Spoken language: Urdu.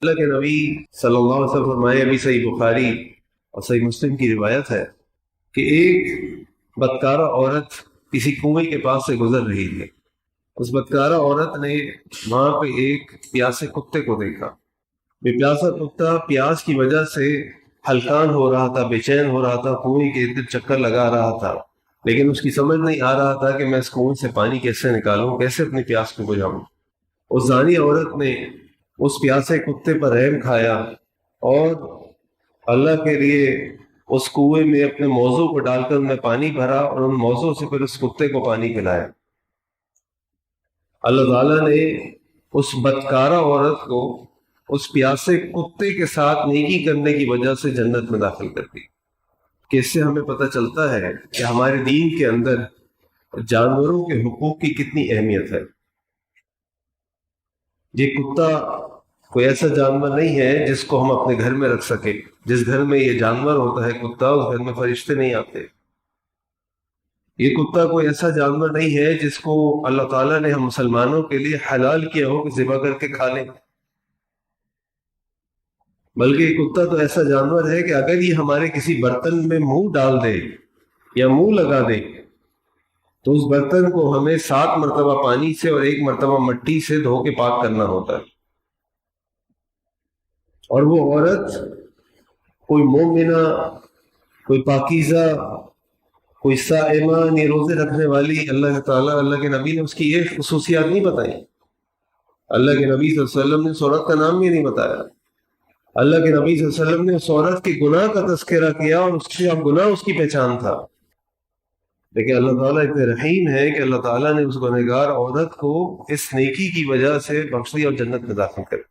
اللہ کے نبی صلی اللہ علیہ وسلم فرمائے، ابھی صحیح بخاری اور صحیح مسلم کی روایت ہے کہ ایک بدکارہ عورت کسی کنویں کے پاس سے گزر رہی تھی۔ اس بدکارہ عورت نے وہاں پہ ایک پیاسے کتے کو دیکھا۔ بے پیاسا کتا پیاس کی وجہ سے ہلکان ہو رہا تھا، بے چین ہو رہا تھا، کنویں کے ارد چکر لگا رہا تھا، لیکن اس کی سمجھ نہیں آ رہا تھا کہ میں اس کنویں سے پانی کیسے نکالوں، کیسے اپنی پیاس کو بجھاؤں۔ اس زانی عورت نے اس پیاسے کتے پر رحم کھایا اور اللہ کے لیے اس کنویں میں اپنے موضوع کو ڈال کر انہیں پانی بھرا اور ان موضوع سے پھر اس کتے کو پانی پلایا۔ اللہ تعالیٰ نے اس بدکارہ عورت کو اس پیاسے کتے کے ساتھ نیکی کرنے کی وجہ سے جنت میں داخل کر دی۔ کہ اس سے ہمیں پتہ چلتا ہے کہ ہمارے دین کے اندر جانوروں کے حقوق کی کتنی اہمیت ہے۔ یہ کتا کوئی ایسا جانور نہیں ہے جس کو ہم اپنے گھر میں رکھ سکیں۔ جس گھر میں یہ جانور ہوتا ہے کتا، اس گھر میں فرشتے نہیں آتے۔ یہ کتا کوئی ایسا جانور نہیں ہے جس کو اللہ تعالیٰ نے ہم مسلمانوں کے لیے حلال کیا ہو کہ ذبح کر کے کھا لیں، بلکہ یہ کتا تو ایسا جانور ہے کہ اگر یہ ہمارے کسی برتن میں منہ ڈال دے یا منہ لگا دے تو اس برتن کو ہمیں 7 مرتبہ پانی سے اور 1 مرتبہ مٹی سے دھو کے پاک کرنا ہوتا ہے۔ اور وہ عورت کوئی مومنہ، کوئی پاکیزہ، کوئی صائمہ، یہ روزے رکھنے والی، اللہ تعالیٰ، اللہ کے نبی نے اس کی یہ خصوصیات نہیں بتائی۔ اللہ کے نبی صلی اللہ علیہ وسلم نے اس عورت کا نام بھی نہیں بتایا۔ اللہ کے نبی صلی اللہ علیہ وسلم نے اس عورت کے گناہ کا تذکرہ کیا اور اس سے اب گناہ اس کی پہچان تھا، لیکن اللہ تعالیٰ اتنے رحیم ہے کہ اللہ تعالیٰ نے اس گنہگار عورت کو اس نیکی کی وجہ سے بخش دیا اور جنت میں داخل کر دیا۔